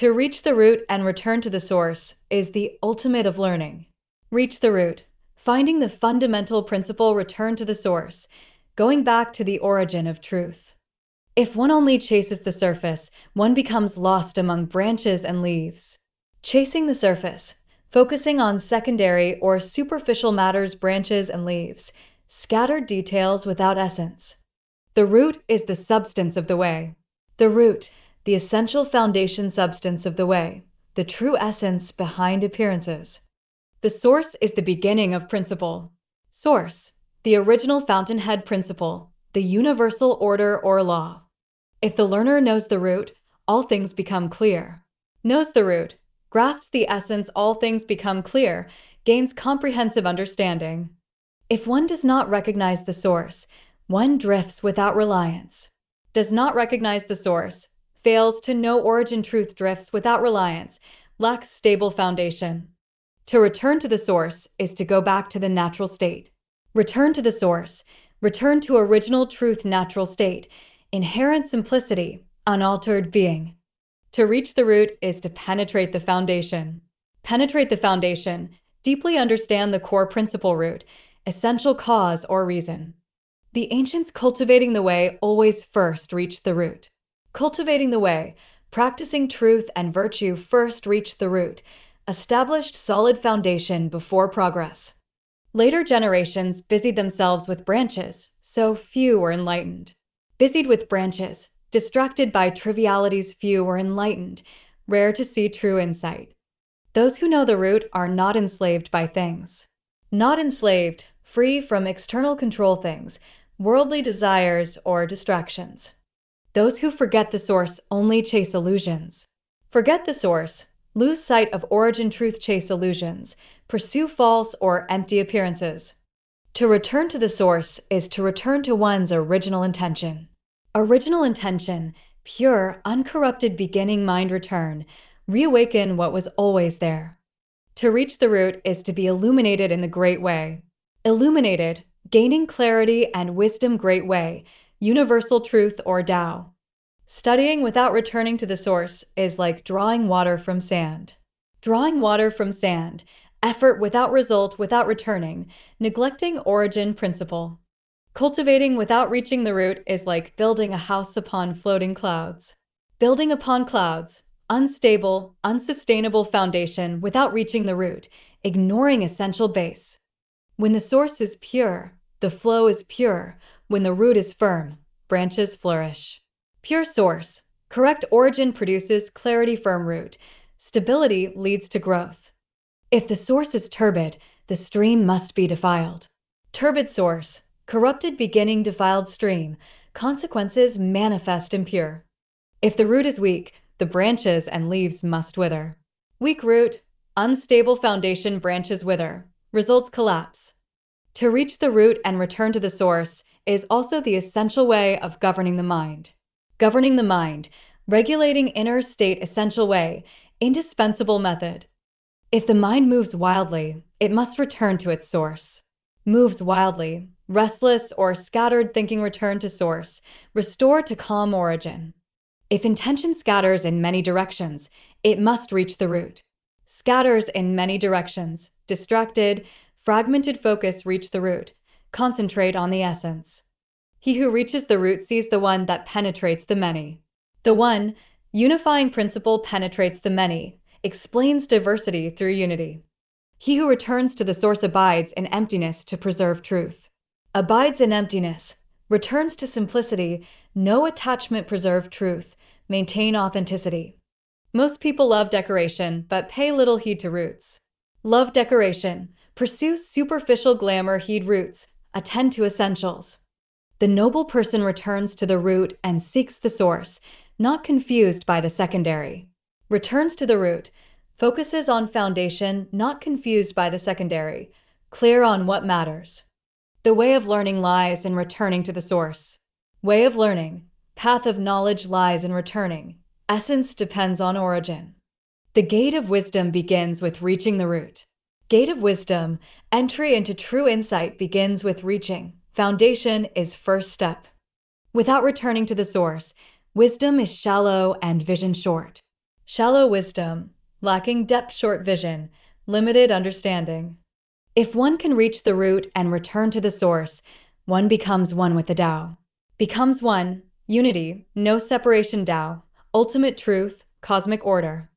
To reach the root and return to the source is the ultimate of learning. Reach the root, finding the fundamental principle, return to the source, going back to the origin of truth. If one only chases the surface, one becomes lost among branches and leaves. Chasing the surface, focusing on secondary or superficial matters, branches and leaves, scattered details without essence. The root is the substance of the way. The root, the essential foundation substance of the way, the true essence behind appearances. The source is the beginning of principle. Source, the original fountainhead principle, the universal order or law. If the learner knows the root, all things become clear. Knows the root, grasps the essence, all things become clear, gains comprehensive understanding. If one does not recognize the source, one drifts without reliance. Does not recognize the source, fails to know origin, truth, drifts without reliance, lacks stable foundation. To return to the source is to go back to the natural state. Return to the source, return to original truth, natural state, inherent simplicity, unaltered being. To reach the root is to penetrate the foundation. Penetrate the foundation, deeply understand the core principle, root, essential cause or reason. The ancients cultivating the way always first reached the root. Cultivating the way, practicing truth and virtue first reached the root, established solid foundation before progress. Later generations busied themselves with branches, so few were enlightened. Busied with branches, distracted by trivialities, few were enlightened, rare to see true insight. Those who know the root are not enslaved by things. Not enslaved, free from external control things, worldly desires or distractions. Those who forget the source only chase illusions. Forget the source, lose sight of origin, truth, chase illusions, pursue false or empty appearances. To return to the source is to return to one's original intention. Original intention, pure, uncorrupted beginning, mind, return, reawaken what was always there. To reach the root is to be illuminated in the great way. Illuminated, gaining clarity and wisdom, great way, universal truth or Tao. Studying without returning to the source is like drawing water from sand. Drawing water from sand, effort without result, without returning, neglecting origin principle. Cultivating without reaching the root is like building a house upon floating clouds. Building upon clouds, unstable, unsustainable foundation without reaching the root, ignoring essential base. When the source is pure, the flow is pure. When the root is firm, branches flourish. Pure source, correct origin produces clarity, firm root. Stability leads to growth. If the source is turbid, the stream must be defiled. Turbid source, corrupted beginning, defiled stream, consequences manifest impure. If the root is weak, the branches and leaves must wither. Weak root, unstable foundation, branches wither, results collapse. To reach the root and return to the source is also the essential way of governing the mind. Governing the mind, regulating inner state, essential way, indispensable method. If the mind moves wildly, it must return to its source. Moves wildly, restless or scattered thinking, return to source, restore to calm origin. If intention scatters in many directions, it must reach the root. Scatters in many directions, distracted, fragmented focus, reach the root. Concentrate on the essence. He who reaches the root sees the one that penetrates the many. The one, unifying principle, penetrates the many, explains diversity through unity. He who returns to the source abides in emptiness to preserve truth. Abides in emptiness, returns to simplicity, no attachment, preserve truth, maintain authenticity. Most people love decoration, but pay little heed to roots. Love decoration, pursue superficial glamour, heed roots, attend to essentials. The noble person returns to the root and seeks the source, not confused by the secondary. Returns to the root, focuses on foundation, not confused by the secondary, clear on what matters. The way of learning lies in returning to the source. Way of learning, path of knowledge lies in returning. Essence depends on origin. The gate of wisdom begins with reaching the root. Gate of wisdom, entry into true insight begins with reaching. Foundation is first step. Without returning to the source, wisdom is shallow and vision short. Shallow wisdom, lacking depth, short vision, limited understanding. If one can reach the root and return to the source, one becomes one with the Tao. Becomes one, unity, no separation Tao, ultimate truth, cosmic order.